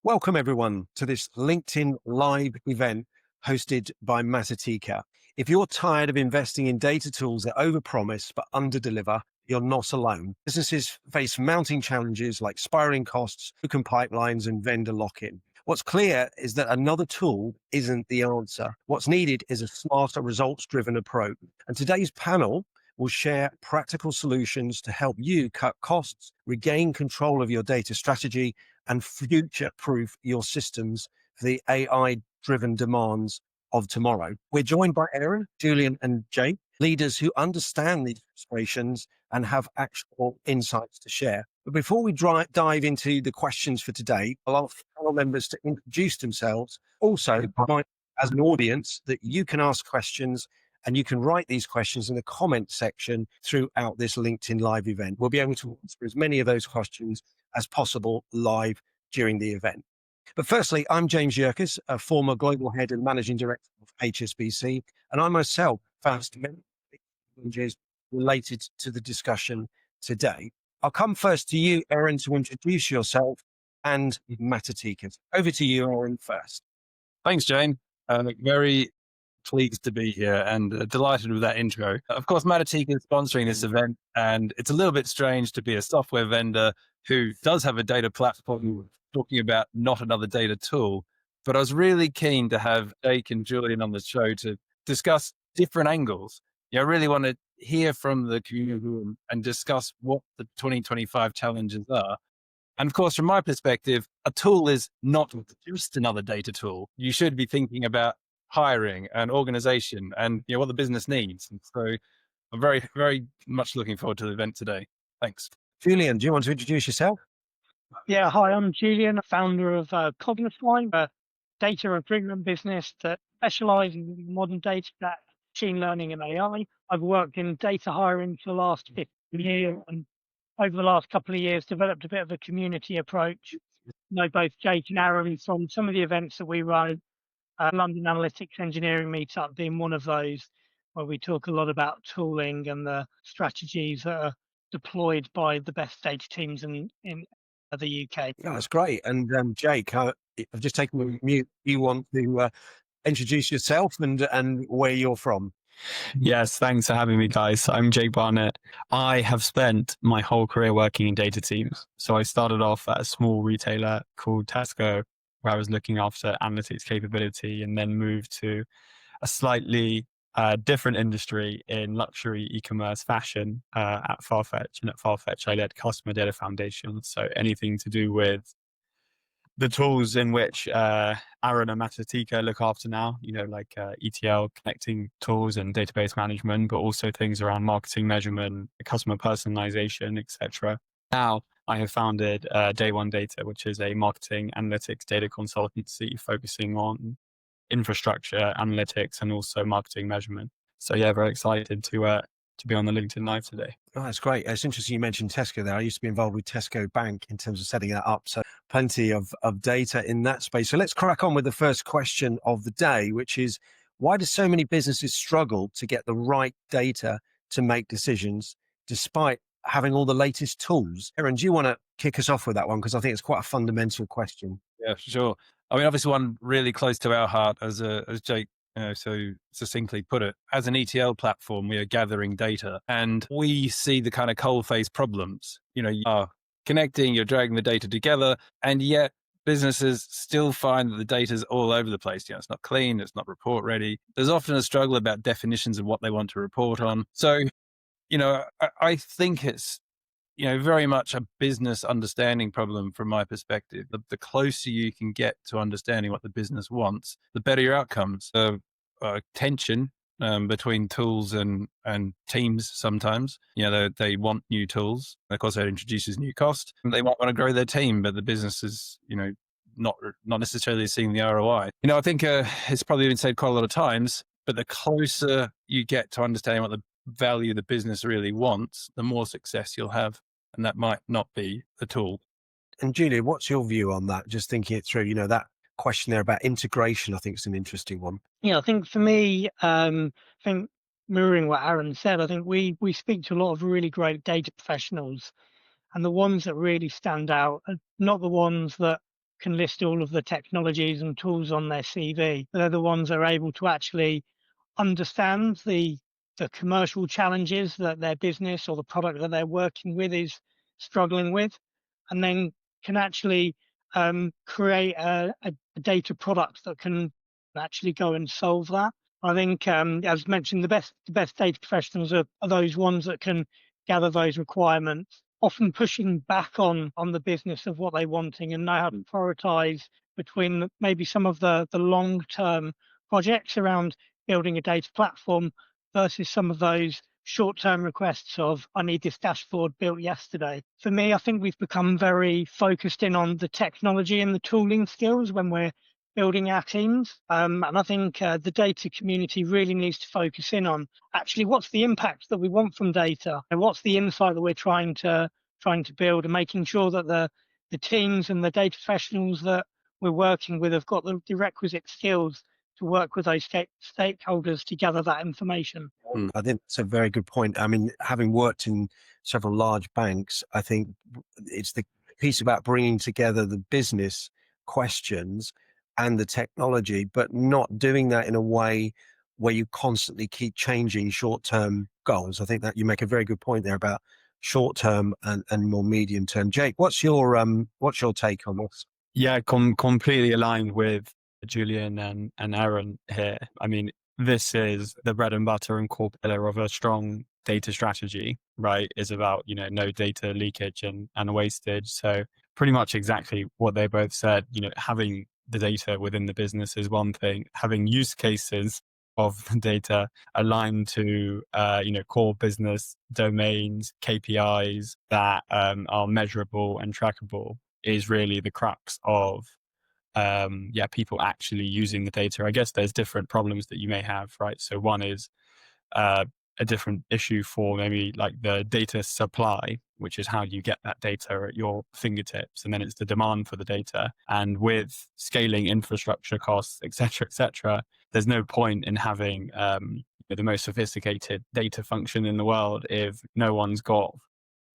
Welcome everyone to this LinkedIn live event hosted by Matatika. If you're tired of investing in data tools that overpromise but underdeliver, you're not alone. Businesses face mounting challenges like spiraling costs, broken pipelines, and vendor lock-in. What's clear is that another tool isn't the answer. What's needed is a smarter, results-driven approach. And today's panel will share practical solutions to help you cut costs, regain control of your data strategy, and future-proof your systems for the AI-driven demands of tomorrow. We're joined by Aaron, Julian, and Jake, leaders who understand these frustrations and have actual insights to share. But before we dive into the questions for today, I'll ask panel members to introduce themselves. Also, as an audience, that you can ask questions and you can write these questions in the comment section throughout this LinkedIn live event. We'll be able to answer as many of those questions as possible live during the event. But firstly, I'm James Yerkes, a former global head and managing director of HSBC, and I myself found many challenges related to the discussion today. I'll come first to you, Aaron, to introduce yourself and Matatika. Over to you, Aaron, first. Thanks, Jane. Very pleased to be here and delighted with that intro. Of course, Matatika is sponsoring this event, and it's a little bit strange to be a software vendor who does have a data platform talking about not another data tool. But I was really keen to have Jake and Julian on the show to discuss different angles. I really want to hear from the community and discuss what the 2025 challenges are. And of course, from my perspective, a tool is not just another data tool. You should be thinking about hiring and organization and what the business needs. And so I'm very, very much looking forward to the event today. Thanks. Julian, do you want to introduce yourself? Yeah, hi, I'm Julian, founder of Cognify, a data recruitment business that specializes in modern data, machine learning and AI. I've worked in data hiring for the last 15 years and over the last couple of years developed a bit of a community approach. Know both Jake and Aaron from some of the events that we run, London Analytics Engineering Meetup being one of those, where we talk a lot about tooling and the strategies that are deployed by the best data teams in the UK. Yeah, that's great. And Jake, I've just taken a mute. You want to introduce yourself and where you're from? Yes, thanks for having me, guys. I'm Jake Barnett. I have spent my whole career working in data teams. So I started off at a small retailer called Tesco, where I was looking after analytics capability, and then moved to a slightly different industry in luxury e-commerce fashion at Farfetch. And at Farfetch, I led customer data foundation. So anything to do with the tools in which Aaron and Matatika look after now, like ETL connecting tools and database management, but also things around marketing measurement, customer personalization, etc. Now I have founded Day One Data, which is a marketing analytics data consultancy focusing on infrastructure analytics and also marketing measurement. So yeah, very excited to be on the LinkedIn Live today. Oh, that's great. It's interesting you mentioned Tesco there. I used to be involved with Tesco Bank in terms of setting that up. So plenty of data in that space. So let's crack on with the first question of the day, which is, why do so many businesses struggle to get the right data to make decisions despite having all the latest tools? Aaron, do you want to kick us off with that one? Because I think it's quite a fundamental question. Yeah, sure. I mean, obviously one really close to our heart as Jake so succinctly put it, as an ETL platform, we are gathering data and we see the kind of coalface problems. You are connecting, you're dragging the data together, and yet businesses still find that the data is all over the place. It's not clean, it's not report ready. There's often a struggle about definitions of what they want to report on. So, I think it's, very much a business understanding problem from my perspective. The closer you can get to understanding what the business wants, the better your outcomes. Tension between tools and teams sometimes. They want new tools. Of course, that introduces new cost. They might want to grow their team, but the business is, not necessarily seeing the ROI. I think it's probably been said quite a lot of times, but the closer you get to understanding what the value the business really wants, the more success you'll have. And that might not be the tool. And Julia, what's your view on that? Just thinking it through, that question there about integration, I think is an interesting one. Yeah, I think for me, I think mirroring what Aaron said, I think we speak to a lot of really great data professionals, and the ones that really stand out are not the ones that can list all of the technologies and tools on their CV. They're the ones that are able to actually understand the commercial challenges that their business or the product that they're working with is struggling with, and then can actually create a data product that can actually go and solve that. I think, as mentioned, the best data professionals are those ones that can gather those requirements, often pushing back on the business of what they're wanting, and know how to prioritize between maybe some of the long-term projects around building a data platform versus some of those short-term requests of, I need this dashboard built yesterday. For me, I think we've become very focused in on the technology and the tooling skills when we're building our teams. And I think the data community really needs to focus in on actually what's the impact that we want from data and what's the insight that we're trying to build, and making sure that the teams and the data professionals that we're working with have got the requisite skills to work with those stakeholders to gather that information. I think that's a very good point. I mean, having worked in several large banks, I think it's the piece about bringing together the business questions and the technology, but not doing that in a way where you constantly keep changing short-term goals. I think that you make a very good point there about short-term and more medium-term. Jake, what's your take on this? Yeah, completely aligned with Julian and Aaron here. I mean, this is the bread and butter and core pillar of a strong data strategy, right? Is about, no data leakage and wastage. So pretty much exactly what they both said, having the data within the business is one thing, having use cases of the data aligned to, core business domains, KPIs that are measurable and trackable is really the crux of people actually using the data. I guess there's different problems that you may have, right? So one is a different issue for maybe like the data supply, which is how you get that data at your fingertips, and then it's the demand for the data. And with scaling infrastructure costs, et cetera, there's no point in having the most sophisticated data function in the world if no one's got,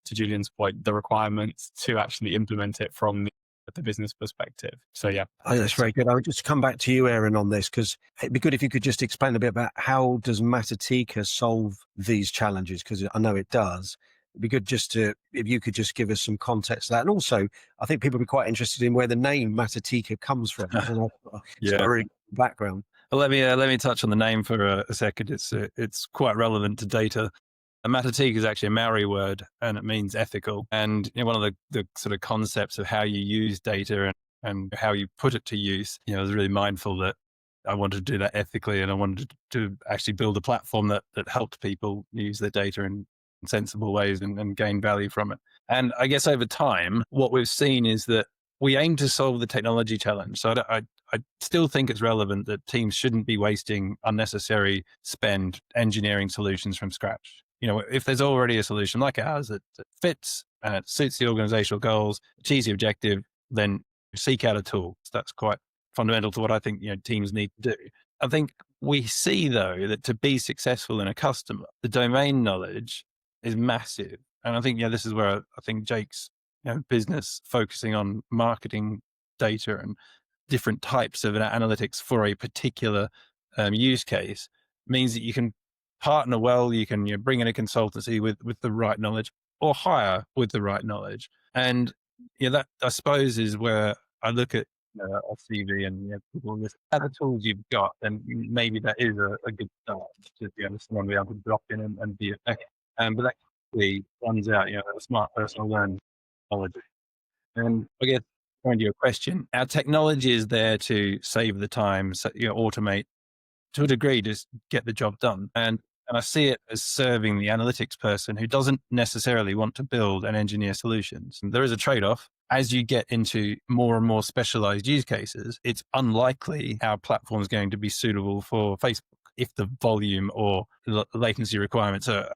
to Julian's point, the requirements to actually implement it from the business perspective. So yeah. Oh, that's very good. I would just come back to you, Aaron, on this, because it'd be good if you could just explain a bit about how does Matatika solve these challenges, because I know it does. It'd be good just if you could just give us some context to that. And also, I think people would be quite interested in where the name Matatika comes from. It's got a really good background. Well, let me touch on the name for a second. It's quite relevant to data. A Matatika is actually a Maori word, and it means ethical. And one of the sort of concepts of how you use data and how you put it to use, I was really mindful that I wanted to do that ethically, and I wanted to actually build a platform that helped people use their data in sensible ways and gain value from it. And I guess over time, what we've seen is that we aim to solve the technology challenge. So I still think it's relevant that teams shouldn't be wasting unnecessary spend engineering solutions from scratch. If there's already a solution like ours that fits and it suits the organizational goals, achieves the objective, then seek out a tool. So that's quite fundamental to what I think teams need to do. I think we see, though, that to be successful in a customer, the domain knowledge is massive. And I think this is where I think Jake's business focusing on marketing data and different types of analytics for a particular use case means that you can partner well, you can bring in a consultancy with the right knowledge, or hire with the right knowledge. And that, I suppose, is where I look at a CV and people list other tools you've got, then maybe that is a good start to someone be able to drop in and be effective. But that quickly runs out, a smart person will learn technology. And I guess going to your question, our technology is there to save the time, so, automate to a degree, just get the job done. And I see it as serving the analytics person who doesn't necessarily want to build and engineer solutions. And there is a trade-off. As you get into more and more specialized use cases, it's unlikely our platform is going to be suitable for Facebook if the volume or latency requirements are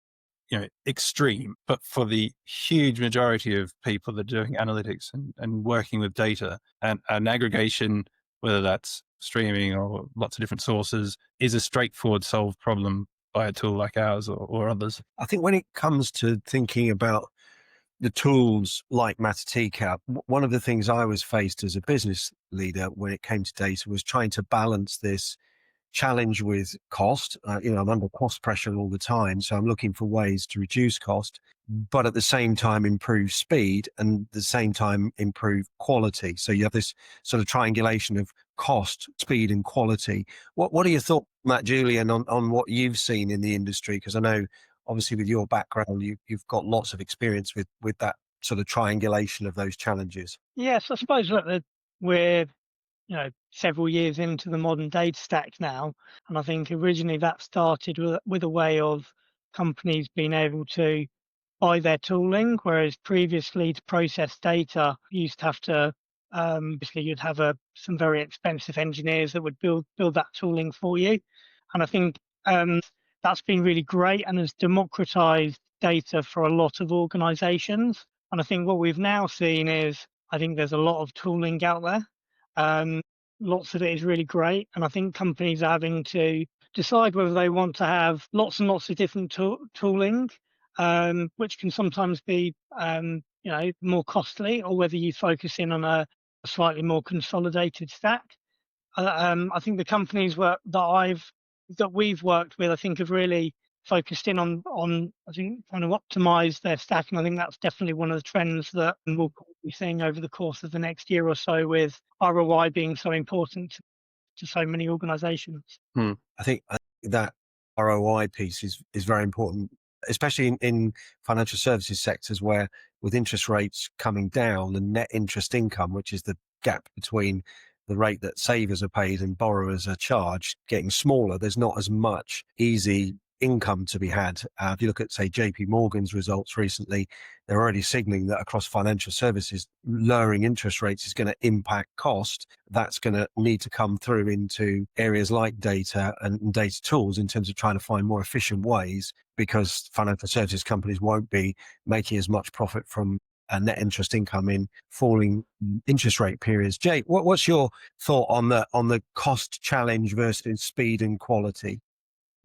extreme. But for the huge majority of people that are doing analytics and working with data and aggregation, whether that's streaming or lots of different sources, is a straightforward solved problem by a tool like ours or others. I think when it comes to thinking about the tools like Matatika, one of the things I was faced as a business leader when it came to data was trying to balance this challenge with cost. I'm under cost pressure all the time, so I'm looking for ways to reduce cost, but at the same time improve speed and at the same time improve quality. So you have this sort of triangulation of cost, speed, and quality. What are your thoughts, Matt, Julian, on what you've seen in the industry? Because I know, obviously, with your background, you've got lots of experience with that sort of triangulation of those challenges. Yes, I suppose that we're several years into the modern data stack now, and I think originally that started with a way of companies being able to buy their tooling, whereas previously to process data, you used to have to basically you'd have some very expensive engineers that would build that tooling for you, and I think that's been really great and has democratized data for a lot of organizations. And I think what we've now seen is I think there's a lot of tooling out there. Lots of it is really great, and I think companies are having to decide whether they want to have lots and lots of different tooling, which can sometimes be more costly, or whether you focus in on a slightly more consolidated stack. I think the companies that we've worked with, I think, have really focused in on I think trying to optimize their stack, and I think that's definitely one of the trends that we'll be seeing over the course of the next year or so, with ROI being so important to so many organizations. I think that ROI piece is very important, especially in financial services sectors, where with interest rates coming down and net interest income, which is the gap between the rate that savers are paid and borrowers are charged, getting smaller, there's not as much easy income to be had. If you look at, say, JP Morgan's results recently, they're already signaling that across financial services, lowering interest rates is going to impact cost. That's going to need to come through into areas like data and data tools in terms of trying to find more efficient ways, because financial services companies won't be making as much profit from net interest income in falling interest rate periods. Jake, what's your thought on the cost challenge versus speed and quality?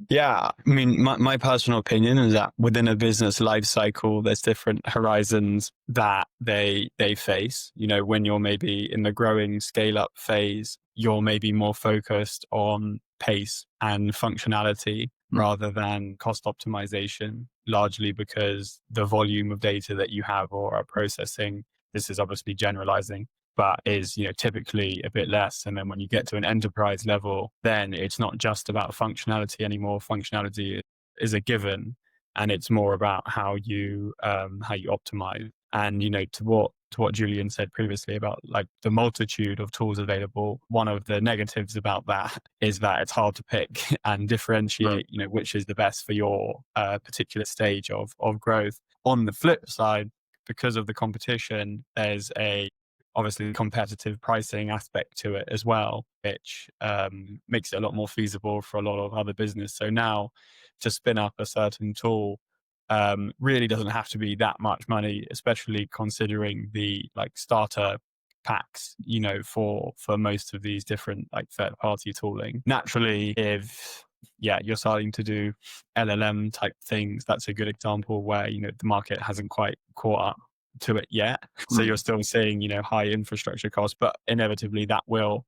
Yeah, I mean, my personal opinion is that within a business life cycle, there's different horizons that they face. When you're maybe in the growing scale up phase, you're maybe more focused on pace and functionality rather than cost optimization, largely because the volume of data that you have or are processing, this is obviously generalizing, but is typically a bit less. And then when you get to an enterprise level, then it's not just about functionality anymore. Functionality is a given, and it's more about how you optimize. And to what Julian said previously about like the multitude of tools available, one of the negatives about that is that it's hard to pick and differentiate which is the best for your particular stage of growth. On the flip side, because of the competition, there's obviously competitive pricing aspect to it as well, which makes it a lot more feasible for a lot of other business. So now to spin up a certain tool really doesn't have to be that much money, especially considering the like starter packs, for most of these different like third party tooling. Naturally, if you're starting to do LLM type things, that's a good example where the market hasn't quite caught up to it yet. So you're still seeing, high infrastructure costs, but inevitably that will,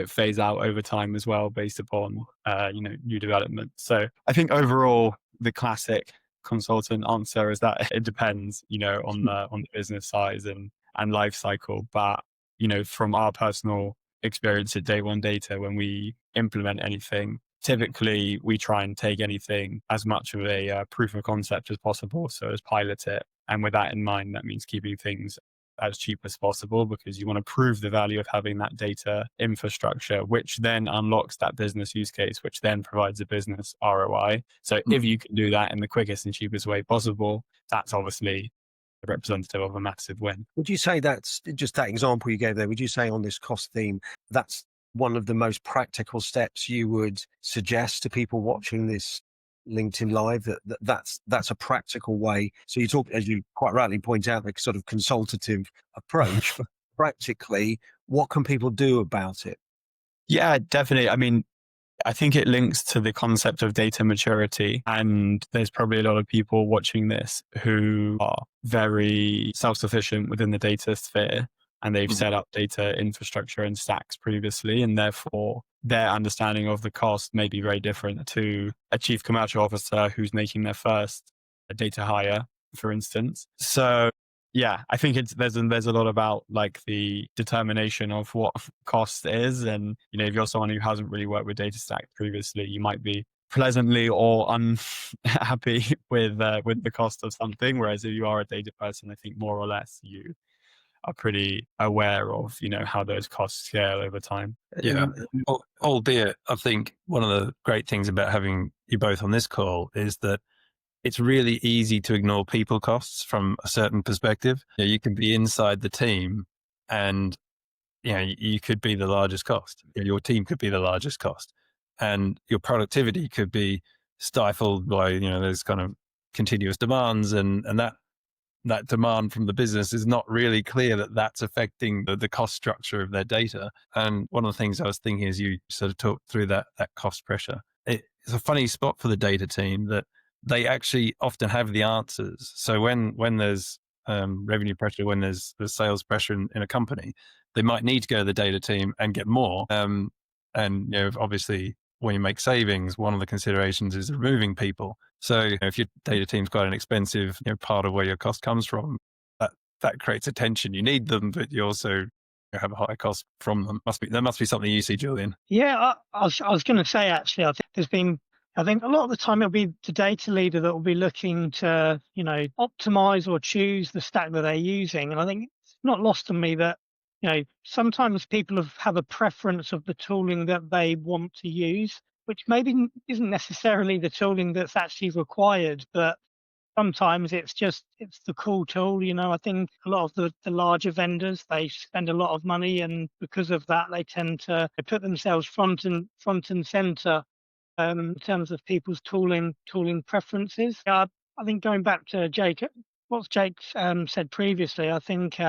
phase out over time as well based upon, new development. So I think overall, the classic consultant answer is that it depends, on the business size and life cycle. But, from our personal experience at Day One Data, when we implement anything, typically we try and take anything as much of a proof of concept as possible. So as pilot it. And with that in mind, that means keeping things as cheap as possible, because you want to prove the value of having that data infrastructure, which then unlocks that business use case, which then provides a business ROI. So if you can do that in the quickest and cheapest way possible, that's obviously representative of a massive win. Would you say that's just that example you gave there? Would you say on this cost theme, that's one of the most practical steps you would suggest to people watching this LinkedIn Live, that's a practical way? So you talk, as you quite rightly point out, the sort of consultative approach, but practically, what can people do about it? Yeah, definitely. I mean, I think it links to the concept of data maturity. And there's probably a lot of people watching this who are very self-sufficient within the data sphere, and they've set up data infrastructure and stacks previously. And therefore, their understanding of the cost may be very different to a chief commercial officer who's making their first data hire, for instance. So yeah, I think there's a lot about like the determination of what cost is. And, if you're someone who hasn't really worked with data stack previously, you might be pleasantly or unhappy with the cost of something. Whereas if you are a data person, I think more or less you are pretty aware of, how those costs scale over time. Yeah. Albeit, I think one of the great things about having you both on this call is that it's really easy to ignore people costs from a certain perspective. You can be inside the team and, you could be the largest cost. Your team could be the largest cost, and your productivity could be stifled by, those kind of continuous demands, and that demand from the business is not really clear that that's affecting the cost structure of their data. And one of the things I was thinking as you sort of talked through that cost pressure, it's a funny spot for the data team that they actually often have the answers. So when there's revenue pressure, when there's sales pressure in a company, they might need to go to the data team and get more. And obviously, when you make savings, one of the considerations is removing people. So if your data team's quite an expensive part of where your cost comes from, that creates a tension. You need them, but you also have a higher cost from them. There must be something you see, Julian. Yeah, I was going to say, actually, I think a lot of the time it'll be the data leader that will be looking to, optimize or choose the stack that they're using. And I think it's not lost on me that, sometimes people have a preference of the tooling that they want to use, which maybe isn't necessarily the tooling that's actually required, but sometimes it's the cool tool. I think a lot of the larger vendors, they spend a lot of money, and because of that, they tend to put themselves front and center in terms of people's tooling preferences. I think going back to what Jake said previously, I think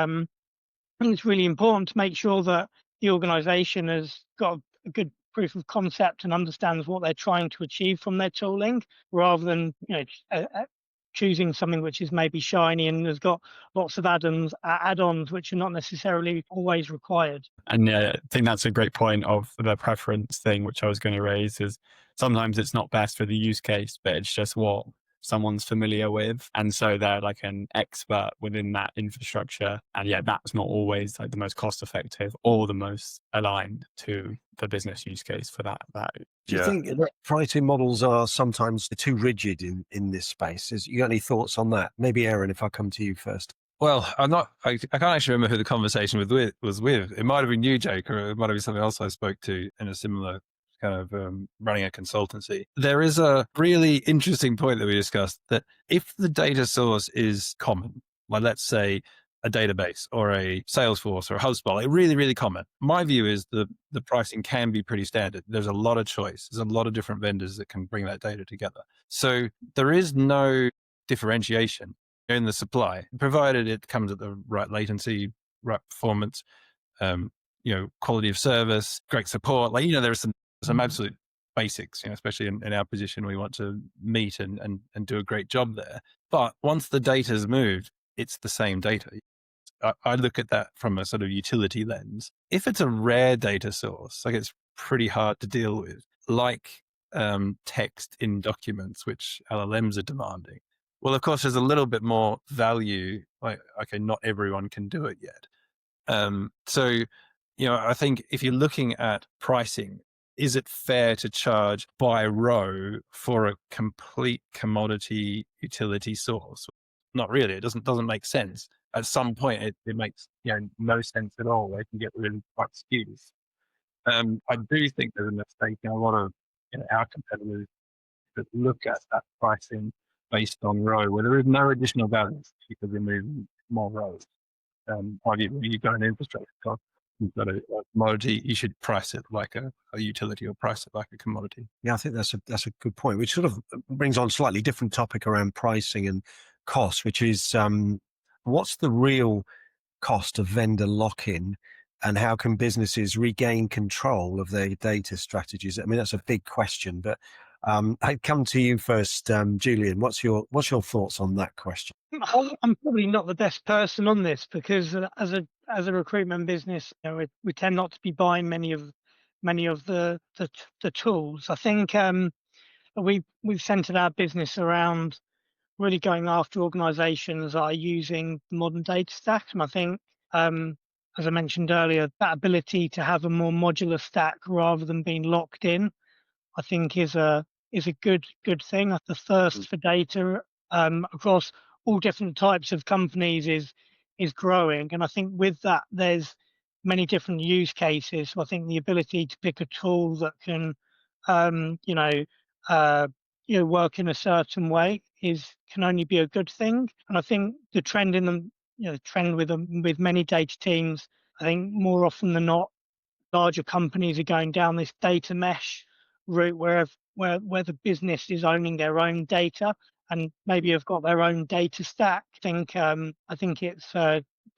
it's really important to make sure that the organization has got a good proof of concept and understands what they're trying to achieve from their tooling, rather than choosing something which is maybe shiny and has got lots of add-ons which are not necessarily always required. And I think that's a great point of the preference thing, which I was going to raise, is sometimes it's not best for the use case, but it's just what someone's familiar with. And so they're like an expert within that infrastructure. And that's not always like the most cost effective or the most aligned to the business use case for that. Do you think that pricing models are sometimes too rigid in this space? You got any thoughts on that? Maybe Aaron, if I come to you first. Well, I can't actually remember who the conversation was with. It might have been you, Jake, or it might have been something else I spoke to in a similar kind of running a consultancy. There is a really interesting point that we discussed, that if the data source is common, like let's say a database or a Salesforce or a HubSpot, like really, really common. My view is the pricing can be pretty standard. There's a lot of choice. There's a lot of different vendors that can bring that data together. So there is no differentiation in the supply, provided it comes at the right latency, right performance, quality of service, great support. Like, there are some absolute basics, especially in our position, we want to meet and do a great job there. But once the data's moved, it's the same data. I look at that from a sort of utility lens. If it's a rare data source, like it's pretty hard to deal with, like text in documents, which LLMs are demanding. Well, of course, there's a little bit more value. Like, okay, not everyone can do it yet. So, I think if you're looking at pricing, is it fair to charge by row for a complete commodity utility source? Not really. It doesn't make sense. At some point, it makes no sense at all. They can get really quite skewed. I do think there's a mistake in a lot of our competitors that look at that pricing based on row, where there is no additional value because they're moving more rows. When you've got an infrastructure cost, you've got a commodity, you should price it like a utility or price it like a commodity. Yeah, I think that's a good point, which sort of brings on a slightly different topic around pricing and cost, which is what's the real cost of vendor lock-in And how can businesses regain control of their data strategies? I mean, that's a big question, but I'd come to you first, Julian. What's your thoughts on that question? I'm probably not the best person on this because as a recruitment business, we tend not to be buying many of the tools. I think we've centered our business around really going after organizations that are using the modern data stack. And I think, as I mentioned earlier, that ability to have a more modular stack rather than being locked in, I think is a good thing. The thirst for data across all different types of companies is growing, and I think with that there's many different use cases. So I think the ability to pick a tool that can, work in a certain way can only be a good thing. And I think the trend in them, trend with many data teams, I think more often than not, larger companies are going down this data mesh route where the business is owning their own data and maybe have got their own data stack. I think it's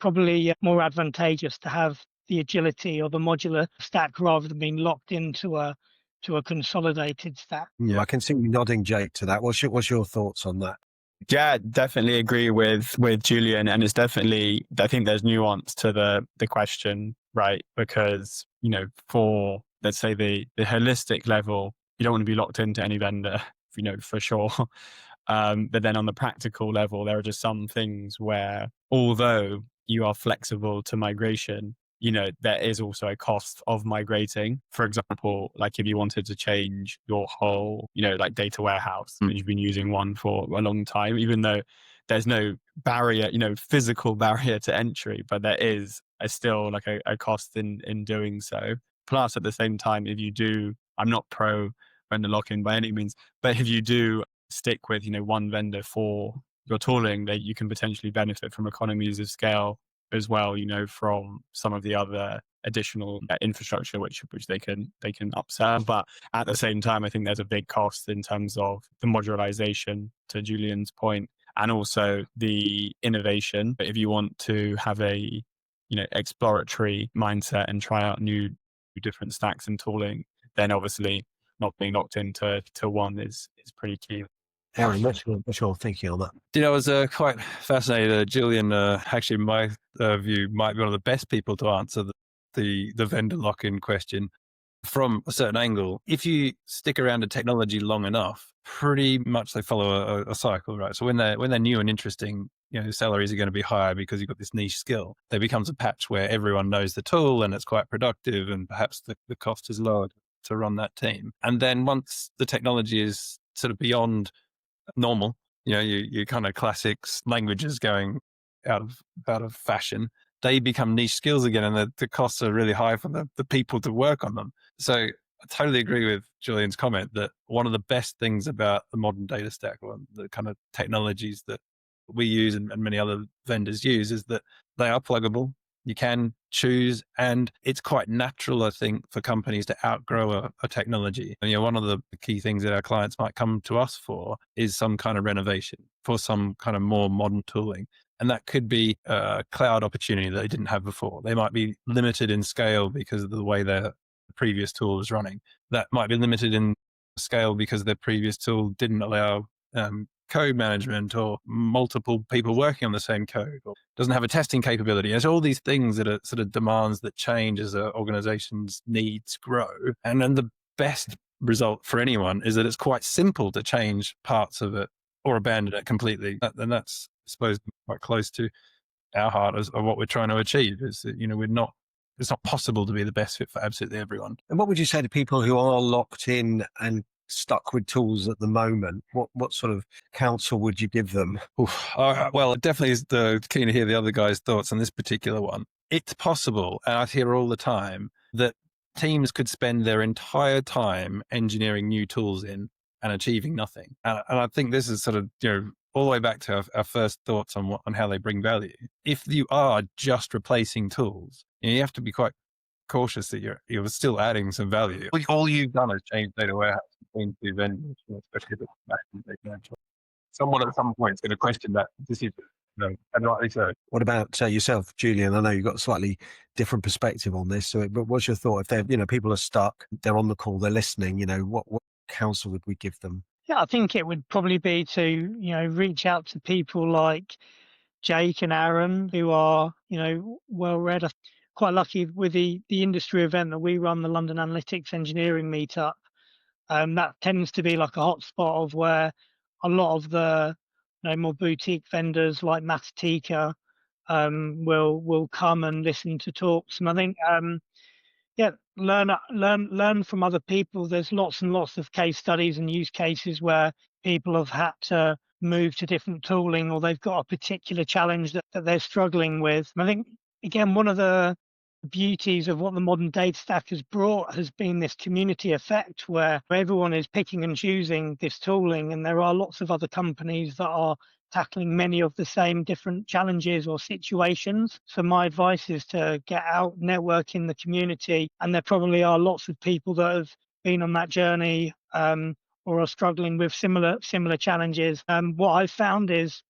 probably more advantageous to have the agility or the modular stack rather than being locked into a consolidated stack. Yeah, I can see you nodding, Jake, to that. What's your thoughts on that? Yeah, definitely agree with Julian, and it's definitely, I think there's nuance to the question, right? Because for, let's say, the holistic level, you don't want to be locked into any vendor, for sure. But then on the practical level, there are just some things where, although you are flexible to migration, there is also a cost of migrating. For example, like if you wanted to change your whole, like data warehouse, you've been using one for a long time, even though there's no barrier, physical barrier to entry, but there is still like a cost in doing so. Plus, at the same time, if you do, I'm not pro vendor lock-in by any means, but if you do stick with, one vendor for your tooling, that you can potentially benefit from economies of scale as well, from some of the other additional infrastructure which they can upsell. But at the same time, I think there's a big cost in terms of the modularization, to Julian's point, and also the innovation. But if you want to have a exploratory mindset and try out new different stacks and tooling, then obviously not being locked into one is pretty key. Aaron, what's your thinking on that? I was quite fascinated. Julian, actually, in my view, might be one of the best people to answer the vendor lock-in question from a certain angle. If you stick around a technology long enough, pretty much they follow a cycle, right? So when they're new and interesting, salaries are going to be higher because you've got this niche skill. There becomes a patch where everyone knows the tool and it's quite productive, and perhaps the cost is lower to run that team. And then once the technology is sort of beyond normal, you kind of classics languages going out of fashion, they become niche skills again, and the costs are really high for the people to work on them. So I totally agree with Julian's comment that one of the best things about the modern data stack, or the kind of technologies that we use and many other vendors use, is that they are pluggable. You can choose, and it's quite natural, I think, for companies to outgrow a technology. And one of the key things that our clients might come to us for is some kind of renovation for some kind of more modern tooling. And that could be a cloud opportunity that they didn't have before. They might be limited in scale because of the way their previous tool was running. That might be limited in scale because their previous tool didn't allow code management or multiple people working on the same code, or doesn't have a testing capability. There's all these things that are sort of demands that change as an organization's needs grow. And then the best result for anyone is that it's quite simple to change parts of it or abandon it completely. And that's, I suppose, quite close to our heart of what we're trying to achieve, is that, it's not possible to be the best fit for absolutely everyone. And what would you say to people who are locked in and stuck with tools at the moment? What sort of counsel would you give them? Well, definitely is keen to hear the other guys' thoughts on this particular one. It's possible, and I hear all the time, that teams could spend their entire time engineering new tools in and achieving nothing. And I think this is sort of, all the way back to our first thoughts on how they bring value. If you are just replacing tools, you have to be quite cautious that you're still adding some value. All you've done is change data warehouse between two vendors, especially if it's back in data management. Someone at some point is going to question that decision. No, and rightly so. What about yourself, Julian? I know you've got a slightly different perspective on this. So, but what's your thought? If they're, people are stuck, they're on the call, they're listening, what counsel would we give them? Yeah, I think it would probably be to, reach out to people like Jake and Aaron, who are, well read. I'm quite lucky with the industry event that we run, the London Analytics Engineering Meetup. That tends to be like a hotspot of where a lot of the more boutique vendors like Matatika will come and listen to talks. And I think yeah, learn from other people. There's lots and lots of case studies and use cases where people have had to move to different tooling, or they've got a particular challenge that they're struggling with. And I think, again, one of the beauties of what the modern data stack has brought has been this community effect where everyone is picking and choosing this tooling, and there are lots of other companies that are tackling many of the same different challenges or situations. So my advice is to get out, network in the community, and there probably are lots of people that have been on that journey or are struggling with similar challenges. What I've found is,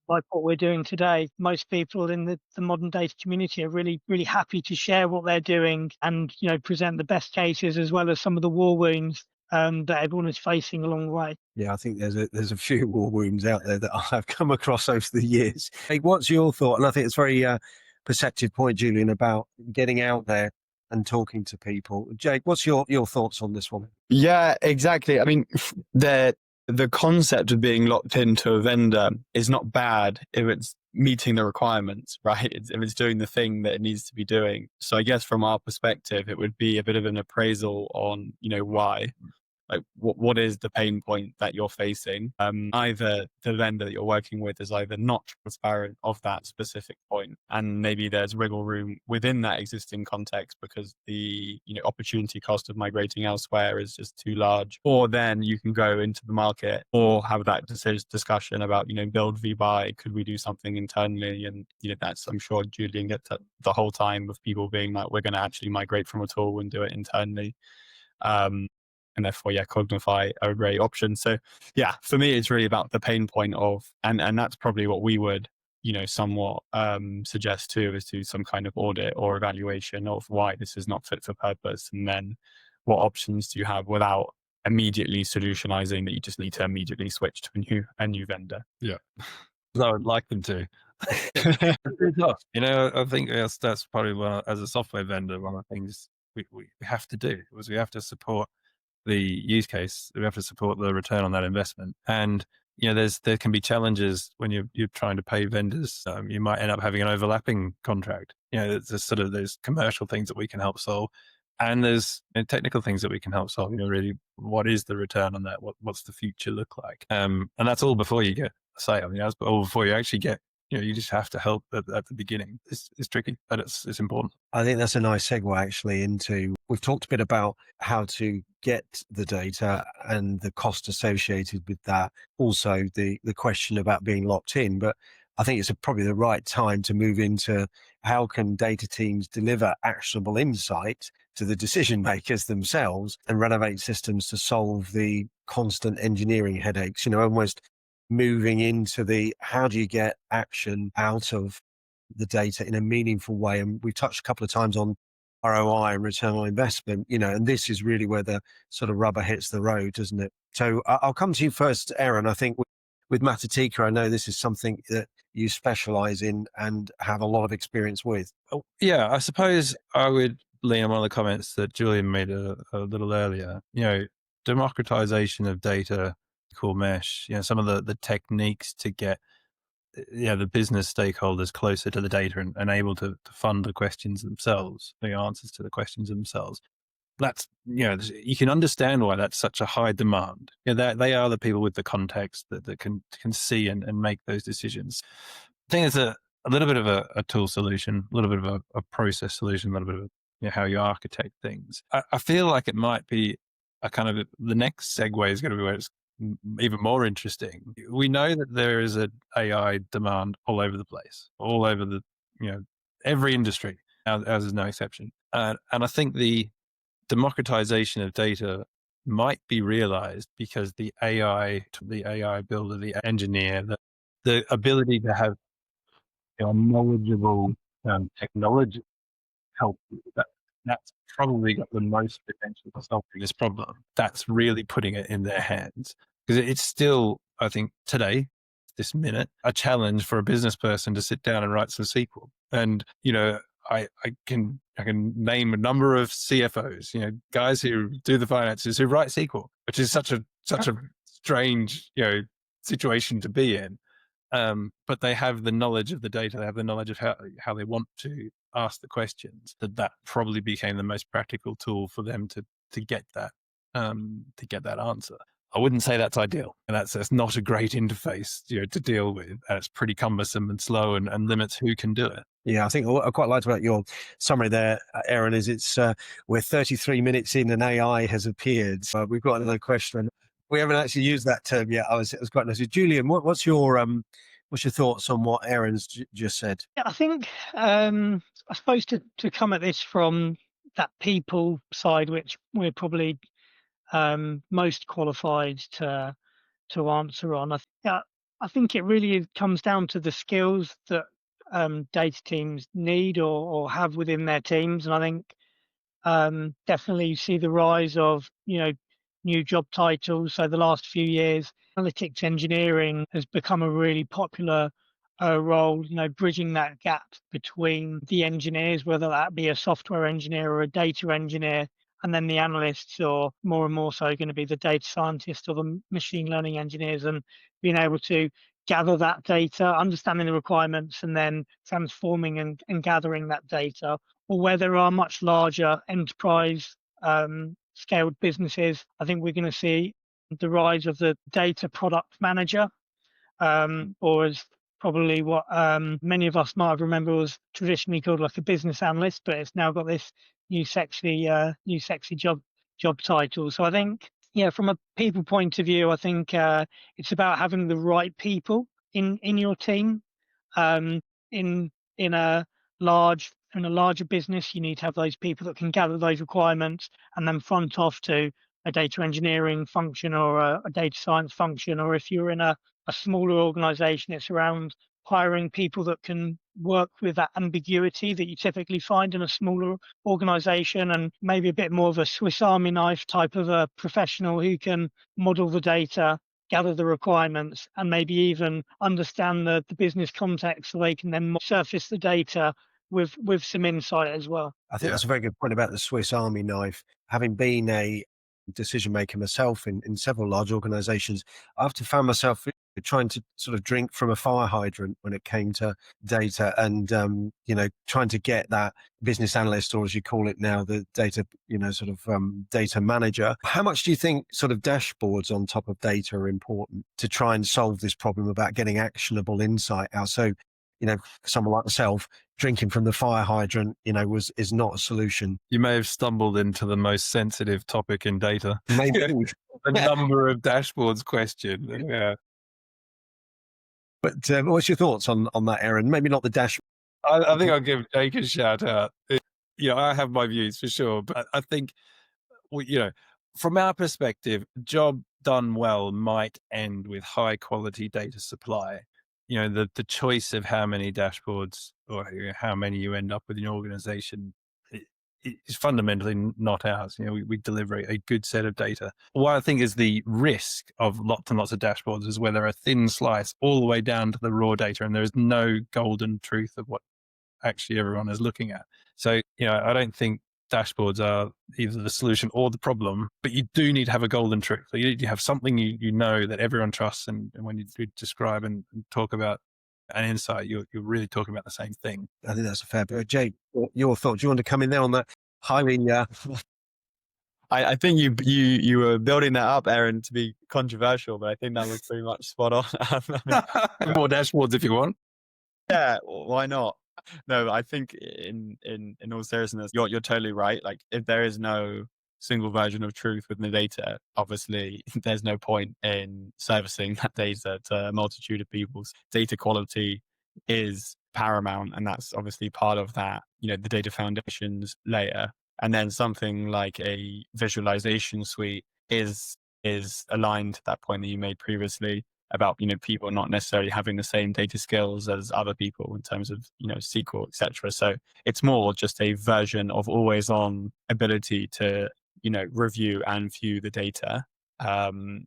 like what we're doing today, most people in the modern data community are really, really happy to share what they're doing and present the best cases as well as some of the war wounds that everyone is facing along the way. Yeah, I think there's a few war wounds out there that I've come across over the years. Hey, what's your thought? And I think it's a very perceptive point, Julian, about getting out there and talking to people. Jake, what's your thoughts on this one? Yeah, exactly. I mean, the concept of being locked into a vendor is not bad if it's meeting the requirements, right? If it's doing the thing that it needs to be doing. So I guess from our perspective, it would be a bit of an appraisal on, why. Like, what is the pain point that you're facing? Either the vendor that you're working with is either not transparent of that specific point, and maybe there's wiggle room within that existing context because the opportunity cost of migrating elsewhere is just too large. Or then you can go into the market or have that discussion about build v buy. Could we do something internally? And that's, I'm sure Julian gets at the whole time of people being like, we're going to actually migrate from a tool and do it internally. And therefore, Cognify are a great option. So for me, it's really about the pain point of, and that's probably what we would, somewhat suggest too, is do some kind of audit or evaluation of why this is not fit for purpose. And then what options do you have without immediately solutionizing that you just need to immediately switch to a new vendor. Yeah. I would like them to. I think that's probably as a software vendor, one of the things we have to do is we have to support the use case. We have to support the return on that investment. And there can be challenges when you're trying to pay vendors. You might end up having an overlapping contract. There's commercial things that we can help solve, and there's technical things that we can help solve. Really, what is the return on that? What's the future look like? And that's all before you get a sale. That's all before you actually get. You just have to help at the beginning. It's tricky, but it's important. I think that's a nice segue actually into, we've talked a bit about how to get the data and the cost associated with that. Also the question about being locked in, but I think it's probably the right time to move into how can data teams deliver actionable insight to the decision makers themselves and renovate systems to solve the constant engineering headaches, almost moving into the how do you get action out of the data in a meaningful way. And we've touched a couple of times on ROI and return on investment, and this is really where the sort of rubber hits the road, doesn't it? So I'll come to you first, Aaron. I think with Matatika, I know this is something that you specialize in and have a lot of experience with. Oh, yeah, I suppose I would lean on one of the comments that Julian made a little earlier. Democratization of data, core mesh, some of the techniques to get the business stakeholders closer to the data and able to fund the questions themselves, the answers to the questions themselves. That's, you can understand why that's such a high demand. They are the people with the context that can see and make those decisions. I think it's a little bit of a tool solution, a little bit of a process solution, a little bit of how you architect things. I feel like it might be a kind of, the next segue is going to be where it's even more interesting. We know that there is an AI demand all over the place, all over the, every industry. Ours is no exception. And I think the democratization of data might be realized because the AI builder, the engineer, the ability to have knowledgeable technology help you. That's probably got the most potential for solving this problem. That's really putting it in their hands, because it's still, I think, today, this minute, a challenge for a business person to sit down and write some SQL. And I can name a number of CFOs, guys who do the finances who write SQL, which is such a strange situation to be in. But they have the knowledge of the data. They have the knowledge of how they want to ask the questions. That probably became the most practical tool for them to get that answer. I wouldn't say that's ideal, and that's not a great interface to deal with, and it's pretty cumbersome and slow and limits who can do it. Yeah, I think what I quite liked about your summary there, Aaron, is we're 33 minutes in and AI has appeared. So we've got another question. We haven't actually used that term yet. It was quite nice. Julian, what's your thoughts on what Aaron's just said? Yeah, I think I suppose to come at this from that people side, which we're probably most qualified to answer on. I think it really comes down to the skills that data teams need or have within their teams, and I think definitely you see the rise of new job titles. So the last few years, analytics engineering has become a really popular role, bridging that gap between the engineers, whether that be a software engineer or a data engineer, and then the analysts, or more and more so going to be the data scientists or the machine learning engineers, and being able to gather that data, understanding the requirements, and then transforming and gathering that data. Or where there are much larger enterprise scaled businesses, I think we're going to see the rise of the data product manager, or as probably what many of us might have remembered was traditionally called like a business analyst, but it's now got this new sexy job title. So I think, from a people point of view, I think it's about having the right people in your team. In a larger business, you need to have those people that can gather those requirements and then front off to a data engineering function or a data science function. Or if you're in a smaller organization, it's around hiring people that can work with that ambiguity that you typically find in a smaller organization, and maybe a bit more of a Swiss Army knife type of a professional who can model the data, gather the requirements, and maybe even understand the business context, so they can then surface the data with some insight as well. I think that's a very good point about the Swiss Army knife. Having been a decision maker myself in several large organizations, I often found myself trying to sort of drink from a fire hydrant when it came to data, and trying to get that business analyst, or as you call it now, the data data manager. How much do you think sort of dashboards on top of data are important to try and solve this problem about getting actionable insight out? So someone like myself, drinking from the fire hydrant, is not a solution. You may have stumbled into the most sensitive topic in data. Maybe. The number of dashboards question. Yeah. But what's your thoughts on that, Aaron? Maybe not the dashboard. I think I'll give Jake a shout out. I have my views for sure, but I think, from our perspective, job done well might end with high quality data supply. The choice of how many dashboards or how many you end up with in your organization is fundamentally not ours. We deliver a good set of data. What I think is the risk of lots and lots of dashboards is where they're a thin slice all the way down to the raw data, and there is no golden truth of what actually everyone is looking at. So, I don't think dashboards are either the solution or the problem, but you do need to have a golden truth. So you have something that everyone trusts, and when you describe and talk about an insight, you're really talking about the same thing. I think that's a fair bit. Jake, your thoughts? Do you want to come in there on that highly? I think you were building that up, Aaron, to be controversial, but I think that was pretty much spot on. More dashboards if you want. Yeah, why not? No, I think in all seriousness, you're totally right. Like, if there is no single version of truth within the data, obviously there's no point in servicing that data to a multitude of people's. Data quality is paramount, and that's obviously part of that, the data foundations layer. And then something like a visualization suite is aligned to that point that you made previously. about, people not necessarily having the same data skills as other people in terms of, SQL, etc. So it's more just a version of always on ability to, review and view the data. And,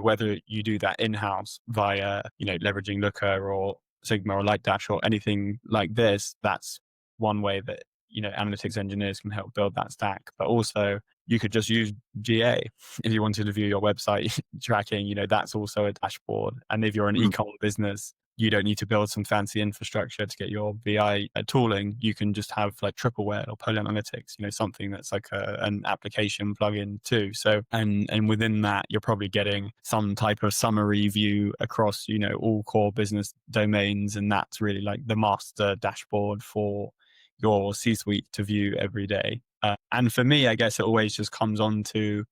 whether you do that in-house via, leveraging Looker or Sigma or Lightdash or anything like this, that's one way that, analytics engineers can help build that stack. But also you could just use GA if you wanted to view your website tracking, that's also a dashboard. And if you're an e-com business, you don't need to build some fancy infrastructure to get your BI tooling. You can just have like Tripleware or Poly Analytics, something that's like an application plugin too. So, and within that, you're probably getting some type of summary view across, all core business domains. And that's really like the master dashboard for your C-suite to view every day. And for me, I guess it always just comes on to,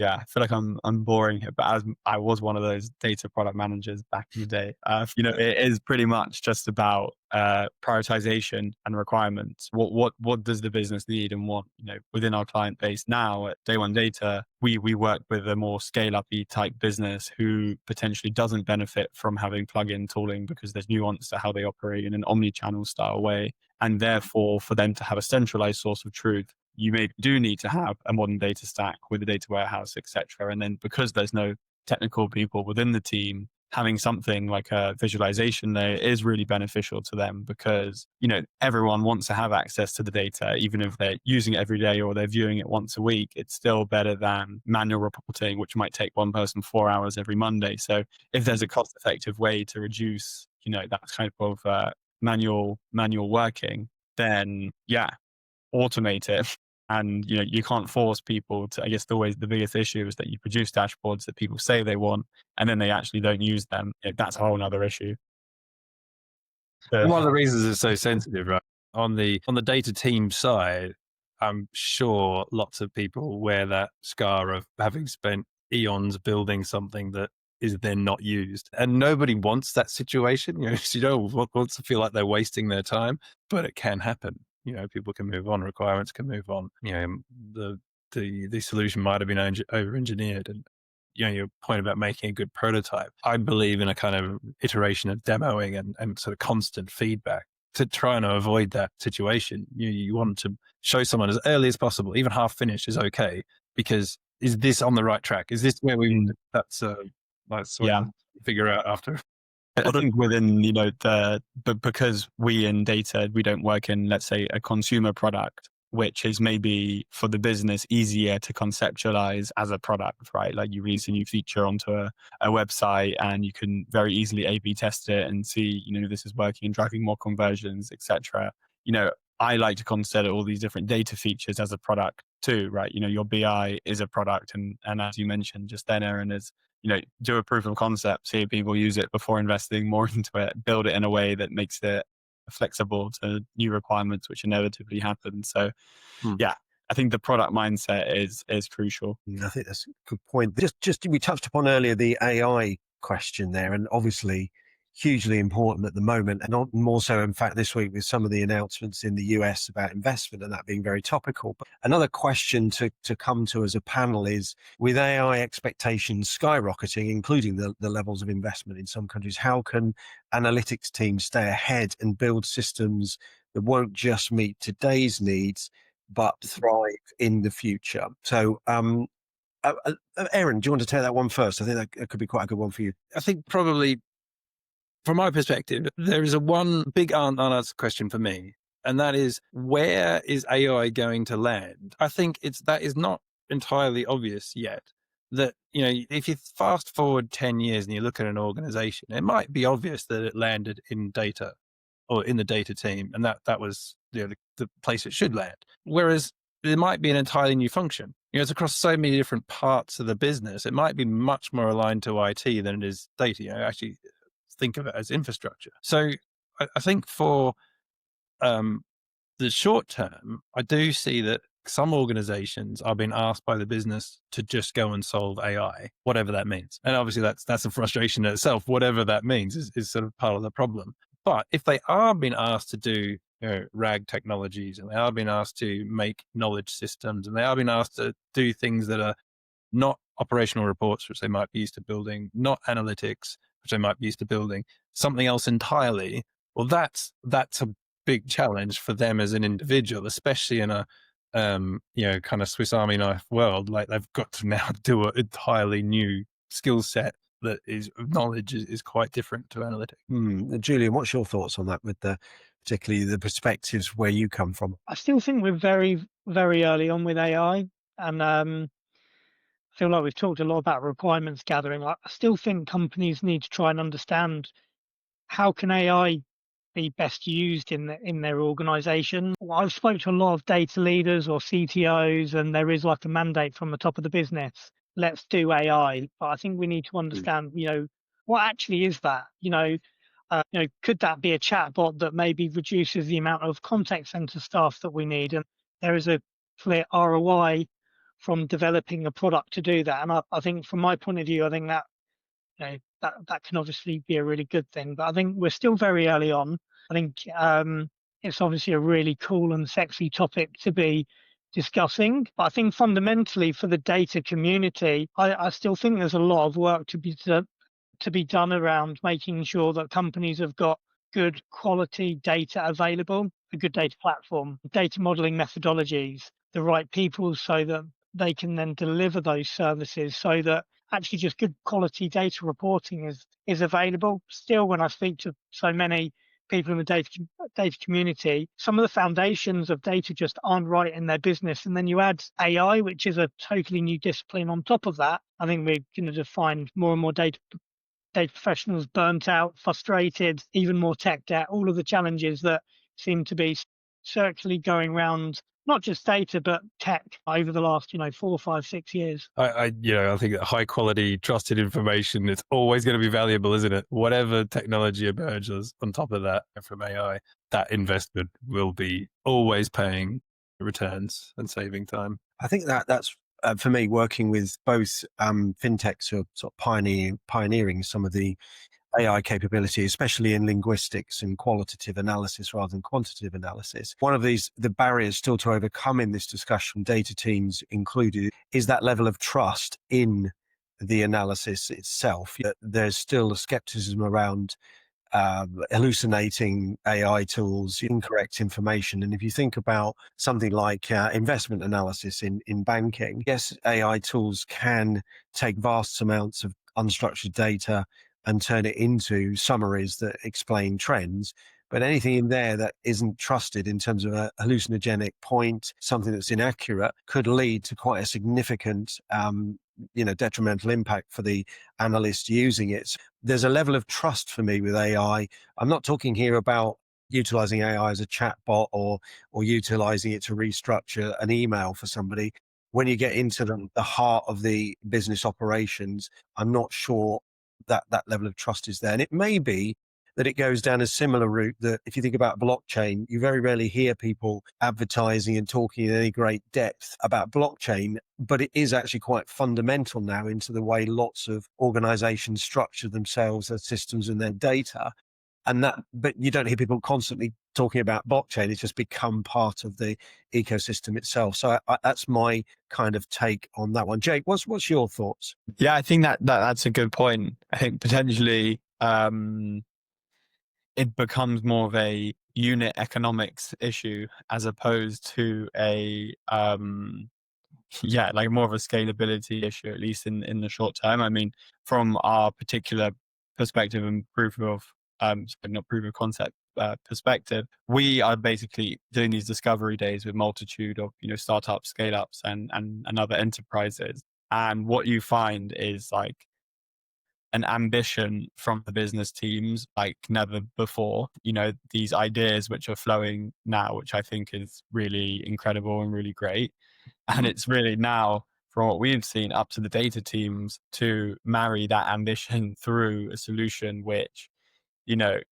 I feel like I'm boring here, but as I was one of those data product managers back in the day, it is pretty much just about prioritization and requirements. What does the business need and want? Within our client base now at Day One Data, we work with a more scale-up-y type business who potentially doesn't benefit from having plug-in tooling because there's nuance to how they operate in an omni-channel style way, and therefore for them to have a centralized source of truth, you do need to have a modern data stack with a data warehouse, etc. And then because there's no technical people within the team, having something like a visualization layer is really beneficial to them because, everyone wants to have access to the data, even if they're using it every day or they're viewing it once a week. It's still better than manual reporting, which might take one person 4 hours every Monday. So if there's a cost-effective way to reduce, that type of manual working, then automate it. And you can't force people to. I guess the biggest issue is that you produce dashboards that people say they want and then they actually don't use them. That's a whole other issue. And one of the reasons it's so sensitive, right? On the data team side, I'm sure lots of people wear that scar of having spent eons building something that is then not used. And nobody wants that situation. So you don't want to feel like they're wasting their time, but it can happen. People can move on, requirements can move on. The solution might have been over-engineered. And, your point about making a good prototype, I believe in a kind of iteration of demoing and sort of constant feedback to try and avoid that situation. You want to show someone as early as possible, even half finished is okay, because is this on the right track? Is this where that's what you figure out after. I think within, but because we in data, we don't work in, let's say, a consumer product, which is maybe for the business easier to conceptualize as a product, right? Like you release a new feature onto a website and you can very easily A/B test it and see, this is working and driving more conversions, etc. I like to consider all these different data features as a product too, right? Your BI is a product. And as you mentioned just then, Aaron, is, do a proof of concept, see if people use it before investing more into it, build it in a way that makes it flexible to new requirements, which inevitably happen. So, I think the product mindset is crucial. I think that's a good point. Just we touched upon earlier the AI question there, and obviously hugely important at the moment, and more so, in fact, this week with some of the announcements in the US about investment and that being very topical. But another question to come to as a panel is, with AI expectations skyrocketing, including the levels of investment in some countries, how can analytics teams stay ahead and build systems that won't just meet today's needs, but thrive in the future? So, Aaron, do you want to take that one first? I think that could be quite a good one for you. I think probably, from my perspective, there is one big unanswered question for me, and that is, where is AI going to land? I think that is not entirely obvious yet. That, if you fast forward 10 years and you look at an organization, it might be obvious that it landed in data or in the data team, and that was the place it should land. Whereas there might be an entirely new function. It's across so many different parts of the business. It might be much more aligned to IT than it is data. Actually think of it as infrastructure. So I think for the short term, I do see that some organizations are being asked by the business to just go and solve AI, whatever that means. And obviously that's a frustration in itself. Whatever that means is sort of part of the problem. But if they are being asked to do RAG technologies, and they are being asked to make knowledge systems, and they are being asked to do things that are not operational reports, which they might be used to building, not analytics, which they might be used to building, something else entirely. Well, that's a big challenge for them as an individual, especially in a kind of Swiss Army knife world. Like, they've got to now do an entirely new skill set that is knowledge is quite different to analytics. Julian, what's your thoughts on that, with particularly the perspectives where you come from? I still think we're very, very early on with AI, and I feel like we've talked a lot about requirements gathering. I still think companies need to try and understand how can AI be best used in their organization. Well, I've spoken to a lot of data leaders or CTOs, and there is like a mandate from the top of the business, let's do AI. But I think we need to understand, what actually is that? Could that be a chatbot that maybe reduces the amount of contact center staff that we need? And there is a clear ROI from developing a product to do that. And I think from my point of view, I think that that can obviously be a really good thing. But I think we're still very early on. I think it's obviously a really cool and sexy topic to be discussing. But I think fundamentally for the data community, I still think there's a lot of work to be done around making sure that companies have got good quality data available, a good data platform, data modeling methodologies, the right people, so that they can then deliver those services, so that actually just good quality data reporting is available. Still, when I speak to so many people in the data community, some of the foundations of data just aren't right in their business. And then you add AI, which is a totally new discipline on top of that. I think we're going to find more and more data professionals burnt out, frustrated, even more tech debt, all of the challenges that seem to be circularly going around, not just data, but tech over the last, 4, 5, 6 years. I think that high quality, trusted information is always going to be valuable, isn't it? Whatever technology emerges on top of that from AI, that investment will be always paying returns and saving time. I think that's for me, working with both fintechs who are sort of pioneering some of the AI capability, especially in linguistics and qualitative analysis rather than quantitative analysis. One of the barriers still to overcome in this discussion, data teams included, is that level of trust in the analysis itself. There's still a skepticism around hallucinating AI tools, incorrect information. And if you think about something like investment analysis in banking, yes, AI tools can take vast amounts of unstructured data and turn it into summaries that explain trends. But anything in there that isn't trusted in terms of a hallucinogenic point, something that's inaccurate, could lead to quite a significant detrimental impact for the analyst using it. There's a level of trust for me with AI. I'm not talking here about utilizing AI as a chatbot or utilizing it to restructure an email for somebody. When you get into the heart of the business operations, I'm not sure that level of trust is there. And it may be that it goes down a similar route that if you think about blockchain, you very rarely hear people advertising and talking in any great depth about blockchain, but it is actually quite fundamental now into the way lots of organizations structure themselves, their systems and their data. But you don't hear people constantly talking about blockchain. It's just become part of the ecosystem itself. So that's my kind of take on that one. Jake, what's your thoughts? Yeah, I think that's a good point. I think potentially it becomes more of a unit economics issue as opposed to a more of a scalability issue, at least in the short term. I mean, from our particular perspective and not proof of concept perspective, we are basically doing these discovery days with multitude of startups, scale ups, and other enterprises. And what you find is like an ambition from the business teams like never before. These ideas which are flowing now, which I think is really incredible and really great. And it's really now, from what we've seen, up to the data teams to marry that ambition through a solution which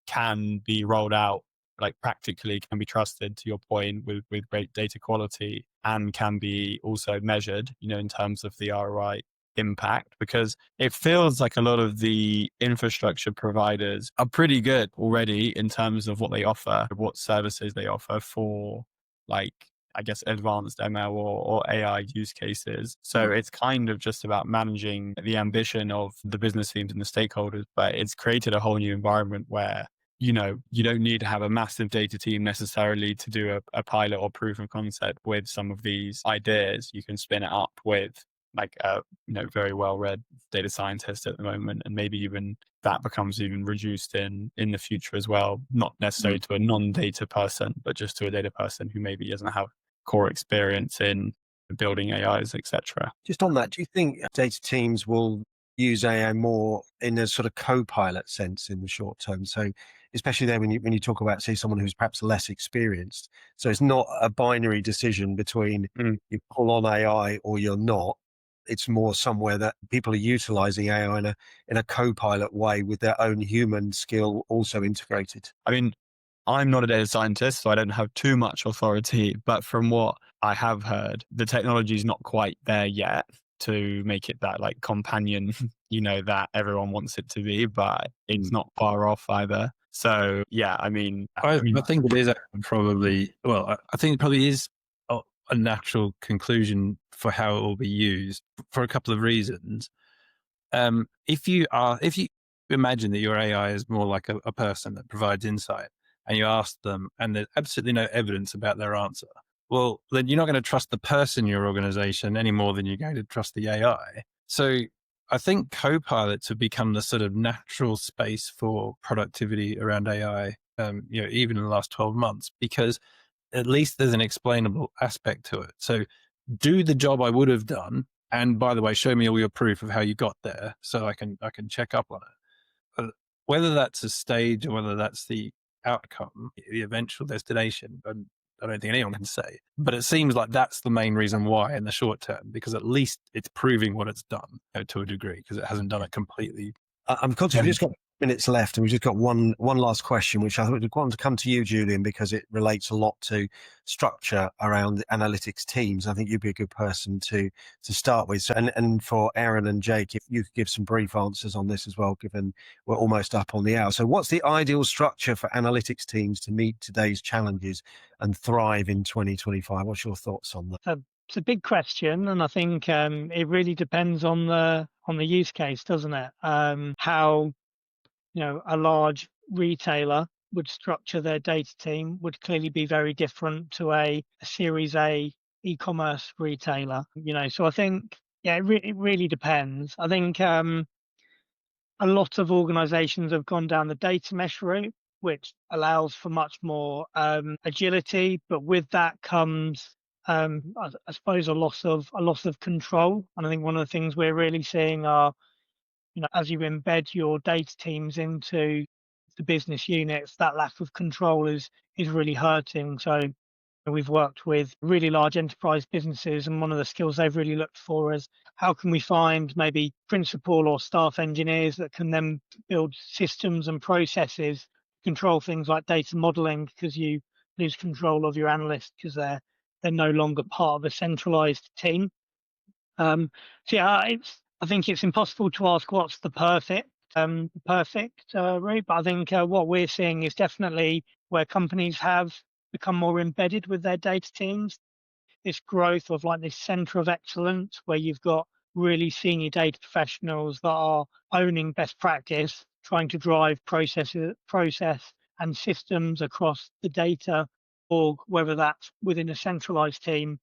can be rolled out, like practically can be trusted, to your point, with great data quality, and can be also measured, in terms of the ROI impact. Because it feels like a lot of the infrastructure providers are pretty good already in terms of what they offer, what services they offer for like I guess, advanced ML or AI use cases. So it's kind of just about managing the ambition of the business teams and the stakeholders, but it's created a whole new environment where, you don't need to have a massive data team necessarily to do a pilot or proof of concept with some of these ideas. You can spin it up with like a very well read data scientist at the moment, and maybe even that becomes even reduced in the future as well, not necessarily to a non-data person, but just to a data person who maybe doesn't have core experience in building AIs, etc. Just on that, do you think data teams will use AI more in a sort of co-pilot sense in the short term? So especially there when you talk about, say, someone who's perhaps less experienced. So it's not a binary decision between you pull on AI or you're not. It's more somewhere that people are utilizing AI in a co-pilot way with their own human skill also integrated. I mean, I'm not a data scientist, so I don't have too much authority, but from what I have heard, the technology is not quite there yet to make it that like companion, that everyone wants it to be, but it's not far off either. So yeah, I think it is probably, I think it probably is a natural conclusion for how it will be used for a couple of reasons. If you imagine that your AI is more like a person that provides insight, and you ask them and there's absolutely no evidence about their answer, well, then you're not going to trust the person in your organization any more than you're going to trust the AI. So I think co-pilots have become the sort of natural space for productivity around AI, even in the last 12 months, because at least there's an explainable aspect to it. So do the job I would have done. And by the way, show me all your proof of how you got there so I can check up on it. Whether that's a stage or whether that's the outcome, the eventual destination, I don't think anyone can say. But it seems like that's the main reason why in the short term, because at least it's proving what it's done to a degree, because it hasn't done it completely. I'm conscious we've just got minutes left, and we've just got one last question, which I would want to come to you, Julian, because it relates a lot to structure around the analytics teams. I think you'd be a good person to start with. So, and for Aaron and Jake, if you could give some brief answers on this as well, given we're almost up on the hour. So what's the ideal structure for analytics teams to meet today's challenges and thrive in 2025? What's your thoughts on that? It's a big question, and I think it really depends on the use case, doesn't it? How a large retailer would structure their data team would clearly be very different to a Series A e-commerce retailer. So I think it really depends. I think a lot of organizations have gone down the data mesh route, which allows for much more agility, but with that comes I suppose a loss of control. And I think one of the things we're really seeing are, as you embed your data teams into the business units, that lack of control is really hurting. So we've worked with really large enterprise businesses, and one of the skills they've really looked for is how can we find maybe principal or staff engineers that can then build systems and processes, control things like data modeling, because you lose control of your analysts because they're no longer part of a centralized team. So yeah, I think it's impossible to ask what's the perfect route, but I think what we're seeing is definitely where companies have become more embedded with their data teams, this growth of like this center of excellence where you've got really senior data professionals that are owning best practice, trying to drive process and systems across the data org, whether that's within a centralized team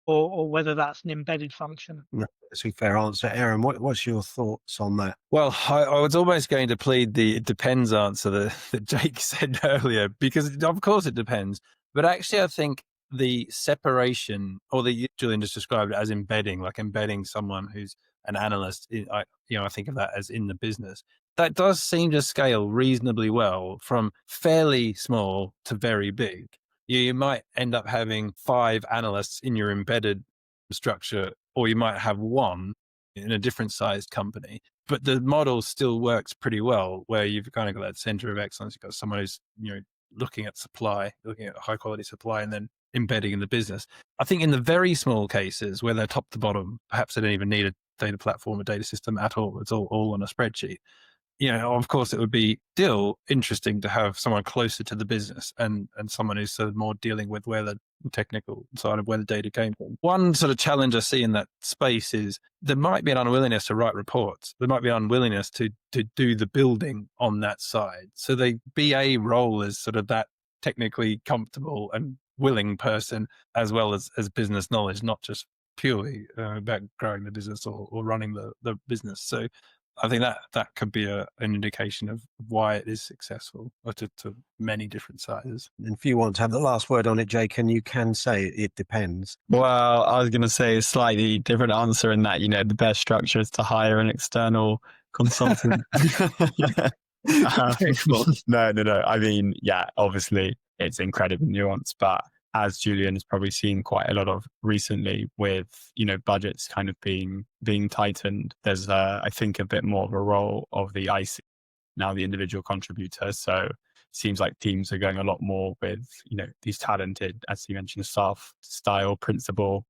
or whether that's an embedded function. No, that's a fair answer. Aaron, what's your thoughts on that? Well, I was almost going to plead the it depends answer that Jake said earlier, because of course it depends. But actually, I think the separation, or the Julian just described it as embedding, like embedding someone who's an analyst, I think of that as in the business. That does seem to scale reasonably well from fairly small to very big. You might end up having 5 analysts in your embedded structure, or you might have one in a different sized company. But the model still works pretty well, where you've kind of got that center of excellence. You've got someone who's looking at supply, looking at high quality supply, and then embedding in the business. I think in the very small cases where they're top to bottom, perhaps they don't even need a data platform, a data system at all. It's all on a spreadsheet. of course, it would be still interesting to have someone closer to the business and someone who's sort of more dealing with where the technical side of where the data came from. One sort of challenge I see in that space is there might be an unwillingness to write reports. There might be an unwillingness to do the building on that side. So the BA role is sort of that technically comfortable and willing person, as well as business knowledge, not just purely about growing the business or running the business. So I think that could be an indication of why it is successful, or to many different sizes. And if you want to have the last word on it, Jake, and you can say it depends. Well, I was going to say a slightly different answer in that, the best structure is to hire an external consultant. No. I mean, yeah, obviously it's incredibly nuanced, but as Julian has probably seen quite a lot of recently with, budgets kind of being tightened, there's, I think, a bit more of a role of the IC, now the individual contributor. So it seems like teams are going a lot more with, these talented, as you mentioned, staff style principle.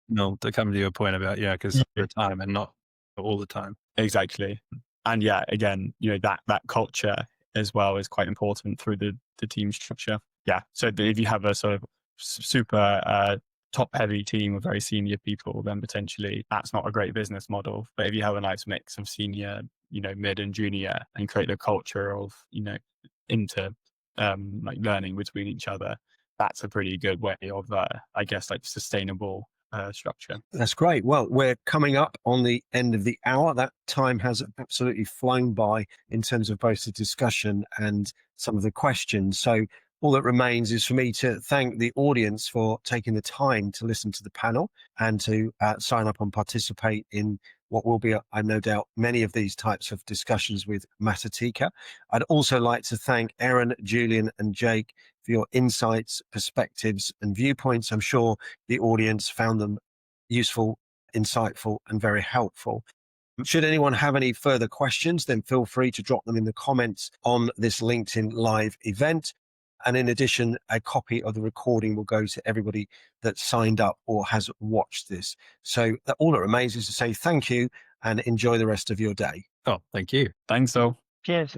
No, to come to your point about, because the time and not all the time. Exactly. And yeah, again, that culture as well is quite important through the team structure. Yeah. So if you have a sort of super top heavy team of very senior people, then potentially that's not a great business model. But if you have a nice mix of senior, mid and junior, and create the culture of, like learning between each other, that's a pretty good way of, I guess, like sustainable structure. That's great. Well, we're coming up on the end of the hour. That time has absolutely flown by in terms of both the discussion and some of the questions. So all that remains is for me to thank the audience for taking the time to listen to the panel and to sign up and participate in what will be, I no doubt, many of these types of discussions with Matatika. I'd also like to thank Aaron, Julian, and Jake for your insights, perspectives, and viewpoints. I'm sure the audience found them useful, insightful, and very helpful. Should anyone have any further questions, then feel free to drop them in the comments on this LinkedIn Live event. And in addition, a copy of the recording will go to everybody that signed up or has watched this. So all that remains is to say thank you and enjoy the rest of your day. Oh, thank you. Thanks, though. Cheers.